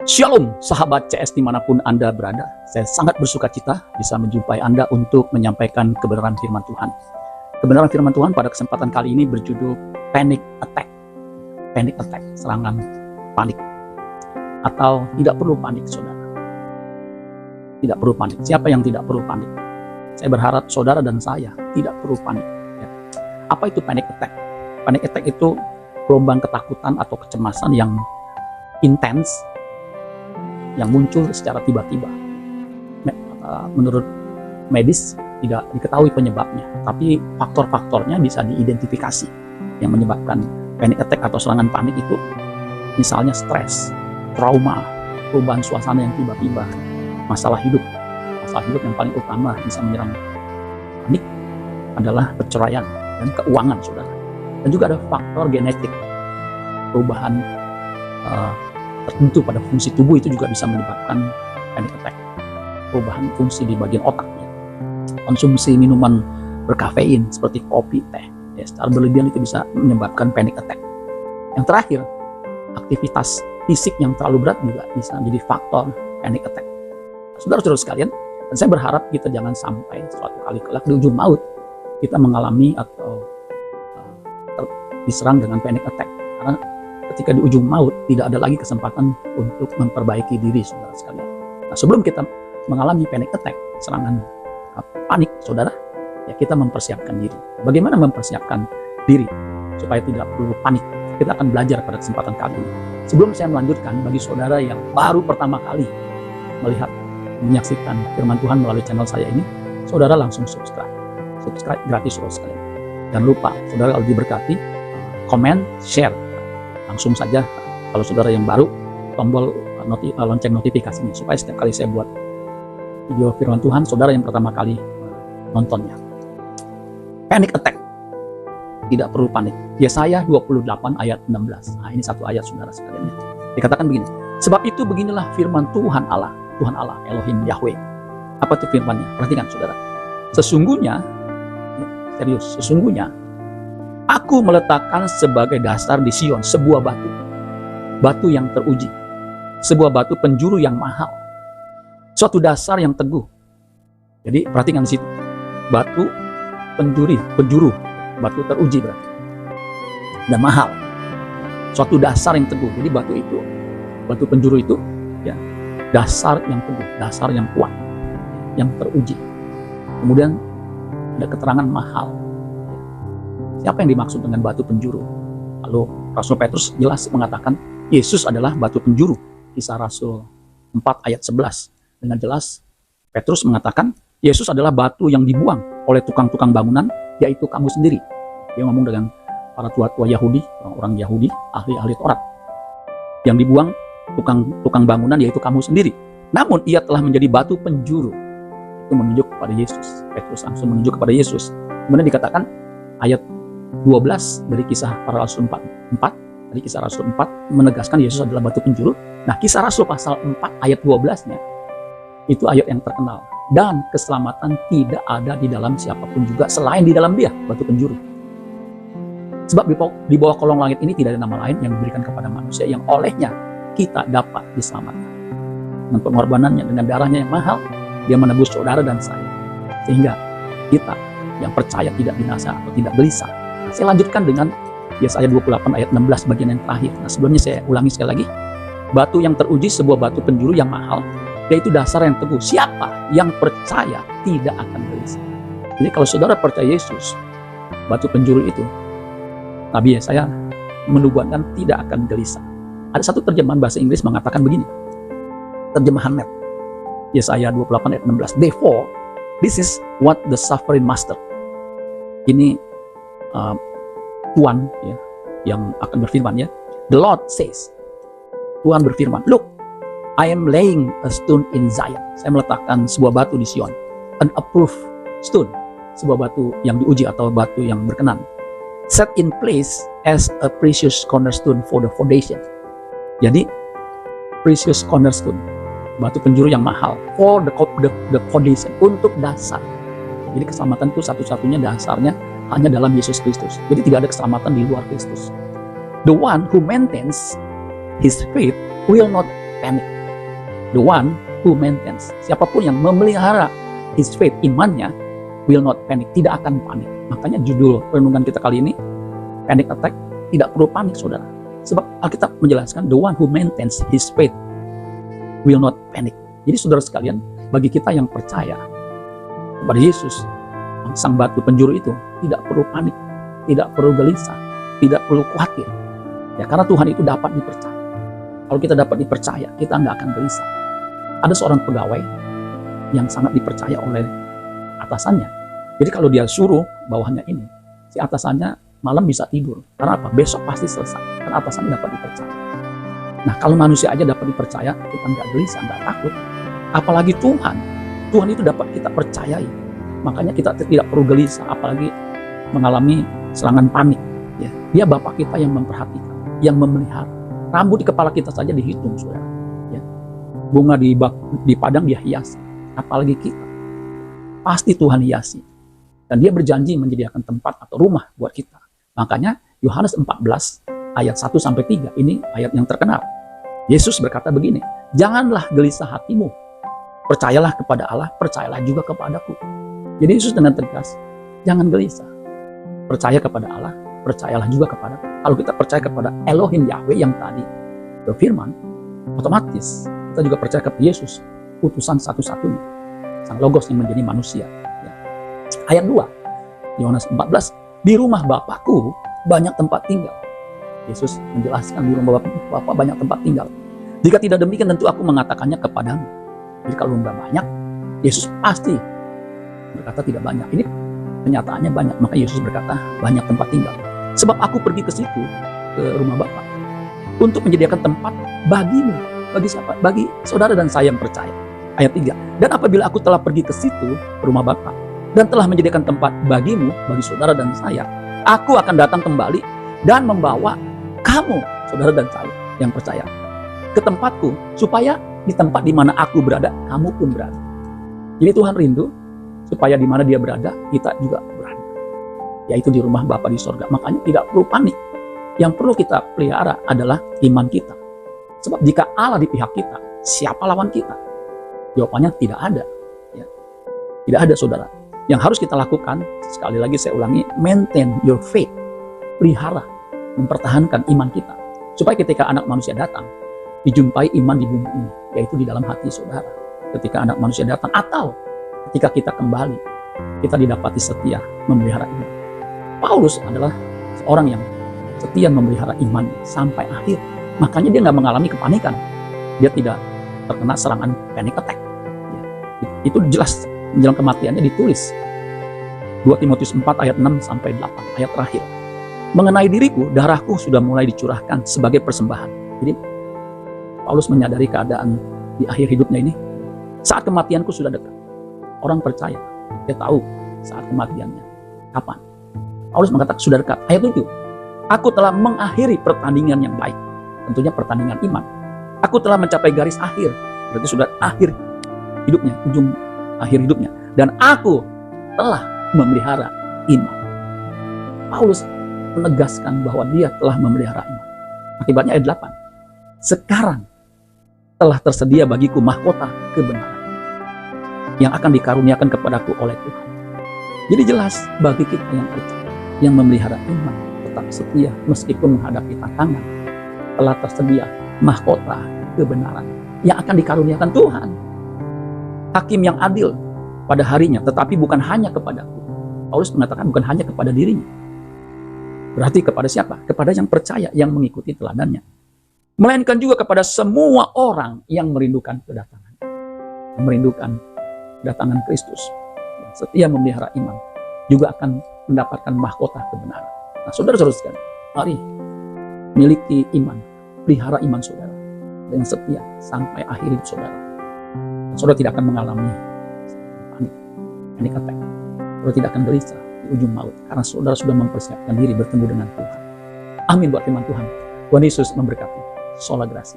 Shalom sahabat CS dimanapun Anda berada. Saya sangat bersuka cita bisa menjumpai Anda untuk menyampaikan kebenaran firman Tuhan. Kebenaran firman Tuhan pada kesempatan kali ini berjudul Panic Attack. Panic Attack, serangan panik. Atau tidak perlu panik, saudara. Tidak perlu panik. Siapa yang tidak perlu panik? Saya berharap saudara dan saya tidak perlu panik. Ya. Apa itu panic attack? Panic attack itu gelombang ketakutan atau kecemasan yang intens, yang muncul secara tiba-tiba. Menurut medis tidak diketahui penyebabnya, tapi faktor-faktornya bisa diidentifikasi yang menyebabkan panic attack atau serangan panik itu. Misalnya stres, trauma, perubahan suasana yang tiba-tiba, masalah hidup yang paling utama bisa menyerang panik adalah perceraian dan keuangan, saudara. Dan juga ada faktor genetik, perubahan tertentu pada fungsi tubuh itu juga bisa menyebabkan panic attack. Perubahan fungsi di bagian otak, ya. Konsumsi minuman berkafein seperti kopi, teh, ya, secara berlebihan itu bisa menyebabkan panic attack. Yang terakhir, aktivitas fisik yang terlalu berat juga bisa menjadi faktor panic attack. Saudara-saudara sekalian, dan saya berharap kita jangan sampai suatu kali kelak di ujung maut kita mengalami atau diserang dengan panic attack, karena ketika di ujung maut tidak ada lagi kesempatan untuk memperbaiki diri, saudara sekalian. Nah, sebelum kita mengalami panic attack, serangan panik, saudara, ya kita mempersiapkan diri. Bagaimana mempersiapkan diri supaya tidak perlu panik? Kita akan belajar pada kesempatan kali ini. Sebelum saya melanjutkan, bagi saudara yang baru pertama kali menyaksikan firman Tuhan melalui channel saya ini, saudara langsung subscribe gratis, saudara sekalian. Jangan lupa, saudara kalau diberkati, komen, share. Langsung saja kalau saudara yang baru, tombol lonceng notifikasinya supaya setiap kali saya buat video firman Tuhan, saudara yang pertama kali nontonnya. Panic attack, tidak perlu panik. Yesaya 28 ayat 16. Nah, ini satu ayat, saudara sekalian, ya. Dikatakan begini, sebab itu beginilah firman Tuhan Allah Elohim Yahweh. Apa itu firmannya? Perhatikan, saudara. Sesungguhnya aku meletakkan sebagai dasar di Sion sebuah batu yang teruji, sebuah batu penjuru yang mahal, suatu dasar yang teguh. Jadi perhatikan di situ, batu penjuru, batu teruji berarti, dan mahal, suatu dasar yang teguh. Jadi batu penjuru itu, ya, dasar yang teguh, dasar yang kuat, yang teruji. Kemudian ada keterangan mahal. Siapa yang dimaksud dengan batu penjuru? Lalu Rasul Petrus jelas mengatakan Yesus adalah batu penjuru. Kisah Rasul 4 ayat 11. Dengan jelas Petrus mengatakan Yesus adalah batu yang dibuang oleh tukang-tukang bangunan, yaitu kamu sendiri. Dia ngomong dengan para tua-tua Yahudi, orang-orang Yahudi, ahli-ahli Taurat. Yang dibuang tukang bangunan, yaitu kamu sendiri. Namun ia telah menjadi batu penjuru. Itu menunjuk kepada Yesus. Petrus langsung menunjuk kepada Yesus. Kemudian dikatakan ayat 12 dari kisah para Rasul 4 dari kisah Rasul 4 menegaskan Yesus adalah batu penjuru. Nah, kisah Rasul pasal 4 ayat 12-nya itu ayat yang terkenal. Dan keselamatan tidak ada di dalam siapapun juga selain di dalam Dia, batu penjuru. Sebab di bawah kolong langit ini tidak ada nama lain yang diberikan kepada manusia yang olehnya kita dapat diselamatkan. Dengan pengorbanannya, dengan darahnya yang mahal, Dia menebus saudara dan saya, sehingga kita yang percaya tidak binasa atau tidak gelisah. Saya lanjutkan dengan Yesaya 28 ayat 16 bagian yang terakhir. Nah, sebelumnya saya ulangi sekali lagi. Batu yang teruji, sebuah batu penjuru yang mahal, yaitu dasar yang teguh. Siapa yang percaya tidak akan gelisah. Jadi kalau saudara percaya Yesus, batu penjuru itu, Nabi Yesaya menubuatkan tidak akan gelisah. Ada satu terjemahan bahasa Inggris mengatakan begini. Terjemahan Net. Yesaya 28 ayat 16. Therefore, this is what the suffering master. Ini Tuhan, ya, yang akan berfirman, ya. The Lord says, Tuhan berfirman, look, I am laying a stone in Zion. Saya meletakkan sebuah batu di Sion, an approved stone, sebuah batu yang diuji atau batu yang berkenan, set in place as a precious cornerstone for the foundation. Jadi precious cornerstone, batu penjuru yang mahal, for the foundation, untuk dasar. Jadi keselamatan itu satu-satunya dasarnya hanya dalam Yesus Kristus. Jadi tidak ada keselamatan di luar Kristus. The one who maintains his faith will not panic. The one who maintains, siapapun yang memelihara his faith, imannya, will not panic, tidak akan panik. Makanya judul renungan kita kali ini, panic attack, tidak perlu panik saudara. Sebab Alkitab menjelaskan, the one who maintains his faith will not panic. Jadi saudara sekalian, bagi kita yang percaya kepada Yesus, sang batu penjuru itu, tidak perlu panik, tidak perlu gelisah, tidak perlu khawatir. Ya, karena Tuhan itu dapat dipercaya. Kalau kita dapat dipercaya, kita nggak akan gelisah. Ada seorang pegawai yang sangat dipercaya oleh atasannya. Jadi kalau dia suruh bawahannya ini, si atasannya malam bisa tidur. Karena apa? Besok pasti selesai. Karena atasannya dapat dipercaya. Nah, kalau manusia aja dapat dipercaya, kita nggak gelisah, nggak takut. Apalagi Tuhan. Tuhan itu dapat kita percayai. Makanya kita tidak perlu gelisah, apalagi mengalami serangan panik. Ya, dia Bapa kita yang memperhatikan, yang memelihara. Rambut di kepala kita saja dihitung, saudara. Ya. Bunga di padang dia hiasi. Apalagi kita. Pasti Tuhan hiasi. Dan dia berjanji menyediakan tempat atau rumah buat kita. Makanya Yohanes 14 ayat 1-3 ini ayat yang terkenal. Yesus berkata begini, janganlah gelisah hatimu. Percayalah kepada Allah, percayalah juga kepadaku. Jadi Yesus dengan tegas, jangan gelisah. Percaya kepada Allah, percayalah juga kepada aku. Kalau kita percaya kepada Elohim Yahweh yang tadi berfirman, otomatis kita juga percaya kepada Yesus, utusan satu-satunya, sang Logos yang menjadi manusia. Ya. Ayat 2, Yohanes 14, di rumah Bapakku banyak tempat tinggal. Yesus menjelaskan di rumah Bapa banyak tempat tinggal. Jika tidak demikian tentu aku mengatakannya kepadamu. Jadi kalau nggak banyak, Yesus pasti berkata tidak banyak. Ini kenyataannya banyak. Maka Yesus berkata banyak tempat tinggal. Sebab aku pergi ke situ, ke rumah Bapa, untuk menyediakan tempat bagimu. Bagi siapa? Bagi saudara dan saya yang percaya. Ayat 3. Dan apabila aku telah pergi ke situ, ke rumah Bapa, dan telah menyediakan tempat bagimu, bagi saudara dan saya, aku akan datang kembali dan membawa kamu, saudara dan saya yang percaya, ke tempatku, supaya di tempat di mana aku berada, kamu pun berada. Jadi Tuhan rindu supaya di mana dia berada, kita juga berada, yaitu di rumah Bapa di sorga. Makanya tidak perlu panik. Yang perlu kita pelihara adalah iman kita. Sebab jika Allah di pihak kita, siapa lawan kita? Jawabannya tidak ada. Ya. Tidak ada, saudara. Yang harus kita lakukan, sekali lagi saya ulangi, maintain your faith. Pelihara, mempertahankan iman kita. Supaya ketika anak manusia datang, dijumpai iman di bumi ini, yaitu di dalam hati saudara. Ketika anak manusia datang, atau ketika kita kembali, kita didapati setia memelihara iman. Paulus adalah seorang yang setia memelihara iman sampai akhir. Makanya dia nggak mengalami kepanikan. Dia tidak terkena serangan panic attack. Ya, itu jelas menjelang kematiannya ditulis. 2 Timotius 4 ayat 6-8, ayat terakhir. Mengenai diriku, darahku sudah mulai dicurahkan sebagai persembahan. Jadi Paulus menyadari keadaan di akhir hidupnya ini. Saat kematianku sudah dekat. Orang percaya, dia tahu saat kematiannya. Kapan? Paulus mengatakan sudah dekat. Ayat 7. Aku telah mengakhiri pertandingan yang baik. Tentunya pertandingan iman. Aku telah mencapai garis akhir. Berarti sudah akhir hidupnya, ujung akhir hidupnya. Dan aku telah memelihara iman. Paulus menegaskan bahwa dia telah memelihara iman. Akibatnya ayat 8. Sekarang telah tersedia bagiku mahkota kebenaran yang akan dikaruniakan kepadaku oleh Tuhan. Jadi jelas bagi kita yang percaya, yang memelihara iman, tetap setia meskipun menghadapi tantangan, telah tersedia mahkota kebenaran yang akan dikaruniakan Tuhan. Hakim yang adil pada harinya, tetapi bukan hanya kepadaku. Paulus mengatakan bukan hanya kepada dirinya. Berarti kepada siapa? Kepada yang percaya, yang mengikuti teladannya. Melainkan juga kepada semua orang yang merindukan kedatangan. Merindukan kedatangan Kristus. Yang setia memelihara iman. Juga akan mendapatkan mahkota kebenaran. Nah, saudara-saudara sekalian, mari miliki iman. Pelihara iman saudara. Dengan setia sampai akhir hidup saudara. Saudara tidak akan mengalami panik attack. Saudara tidak akan gelisah di ujung maut. Karena saudara sudah mempersiapkan diri bertemu dengan Tuhan. Amin buat firman Tuhan. Tuhan Yesus memberkati. Sola Gracia.